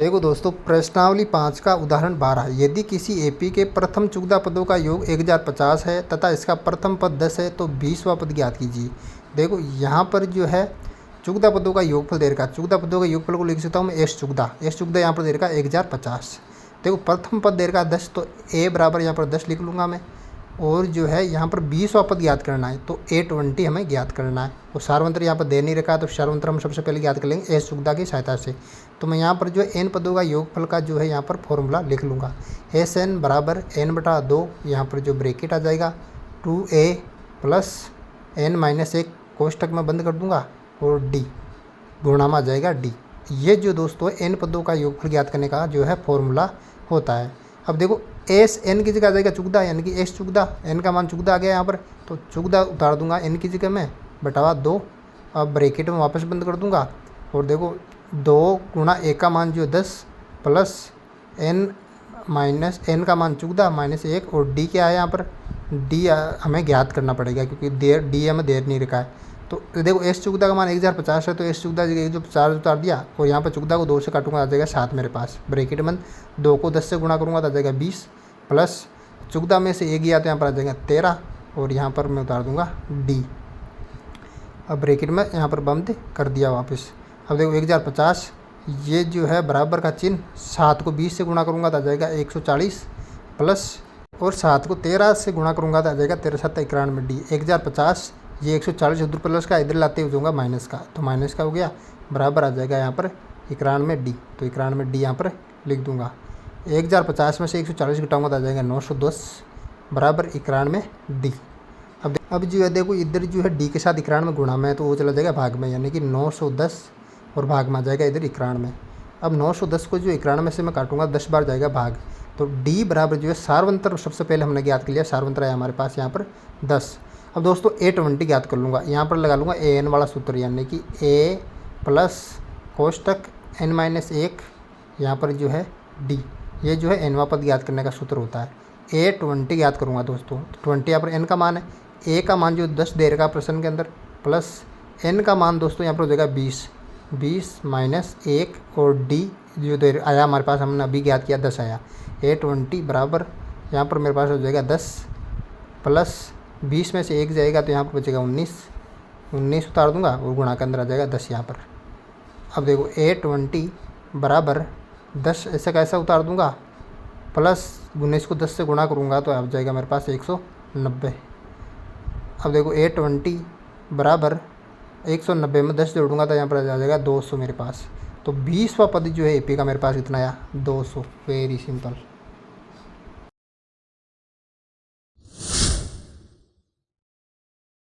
देखो दोस्तों, प्रश्नावली 5 का उदाहरण 12। यदि किसी एपी के प्रथम चुगदा पदों का योग 1050 है तथा इसका प्रथम पद 10 है तो 20वां पद ज्ञात कीजिए। देखो यहाँ पर जो है चुगदा पदों का योगफल दे रखा है। चुगदा पदों का योगफल को लिख सकता हूँ मैं एस चुगदा यहाँ पर दे रखा है 1050। देखो प्रथम पद दे रखा है 10, तो ए बराबर यहाँ पर 10 लिख लूँगा मैं। और जो है यहाँ पर 20वां पद ज्ञात करना है, तो A20 हमें ज्ञात करना है। और सारवंत्र यहाँ पर दे नहीं रखा है, तो सारवंत्र हम सबसे पहले ज्ञात कर लेंगे एस चुगदा की सहायता से। तो मैं यहाँ पर जो है एन पदों का योगफल का जो है यहाँ पर फॉर्मूला लिख लूँगा। एस एन बराबर n/2, यहाँ पर जो ब्रेकेट आ जाएगा 2a प्लस n-1 कोष्टक में बंद कर दूँगा, और डी गुणा में आ जाएगा डी। ये जो दोस्तों एन पदों का योगफल ज्ञात करने का जो है फॉर्मूला होता है। अब देखो एस एन की जगह आ जाएगा चुगदा, यानी कि एस चुगदा, एन का मान चुगदा आ गया यहाँ पर, तो चुगदा उतार दूंगा एन की जगह में बटावा 2। अब ब्रैकेट में वापस बंद कर दूंगा, और देखो 2 गुणा ए का मान जो 10 प्लस n का मान चुगदा -1, और डी क्या है यहाँ पर, डी हमें ज्ञात करना पड़ेगा क्योंकि डी हमें देर नहीं रखा है। तो देखो एस चुगदा का मान 1050 है, तो एस चुगदा जगह जो 50 उतार दिया, और यहाँ पर चुगदा को 2 से काटूंगा आ जाएगा 7 मेरे पास। ब्रैकेट बंद, 2 को 10 से गुणा करूँगा तो आ जाएगा 20, प्लस चुगदा में से 1 गया तो यहाँ पर आ जाएगा 13, और यहाँ पर मैं उतार दूंगा डी। अब ब्रैकेट में यहाँ पर बंद कर दिया वापस। अब देखो 1050, ये जो है बराबर का चिन्ह, 7 को 20 से गुणा करूँगा तो आ जाएगा 140, प्लस और 7 को 13 से गुणा करूँगा तो आ जाएगा 13 7 91 डी। 1050 ये 140 उधर प्लस का, इधर लाते हुए जाऊँगा माइनस का, तो माइनस का हो गया, बराबर आ जाएगा यहाँ पर 91 डी। तो 91 डी यहाँ पर लिख दूँगा। 1050 में से 140 घटाऊँगा तो आ जाएगा 910, बराबर 91 डी। अब जो है देखो इधर जो है डी के साथ 91 गुणा में है, तो वो चला जाएगा भाग में, यानी कि 910 और भाग में आ जाएगा इधर 91। अब 910 को जो 91 से मैं काटूंगा 10 बार जाएगा भाग, तो डी बराबर जो है सारवंतर सबसे पहले हमने ज्ञात कर लिया, सारवंतर है हमारे पास यहाँ पर 10। अब दोस्तों A20 ज्ञात कर लूँगा, यहाँ पर लगा लूँगा AN वाला सूत्र, यानी कि A प्लस कोष्टक n-1 यहाँ पर जो है D, ये जो है nवां पद ज्ञात करने का सूत्र होता है। A20 ज्ञात करूँगा दोस्तों, 20 यहाँ पर n का मान है, A का मान जो 10 दे रखा प्रश्न के अंदर, प्लस n का मान दोस्तों यहाँ पर हो जाएगा 20 -1, और D जो दे आया हमारे पास, हमने अभी ज्ञात किया 10 आया। A20 बराबर यहाँ पर मेरे पास हो जाएगा 10 प्लस 20 में से 1 जाएगा तो यहाँ पर बचेगा 19 उतार दूंगा, और गुणा के अंदर आ जाएगा 10 यहाँ पर। अब देखो A20 बराबर 10 ऐसा कैसा उतार दूंगा, प्लस 19 को 10 से गुणा करूँगा तो आ जाएगा मेरे पास 190। अब देखो A20 बराबर 190 में 10 जोड़ूंगा तो यहाँ पर आ जाएगा 200 मेरे पास। तो 20वां पद जो है एपी का मेरे पास इतना आया, 200। Very simple.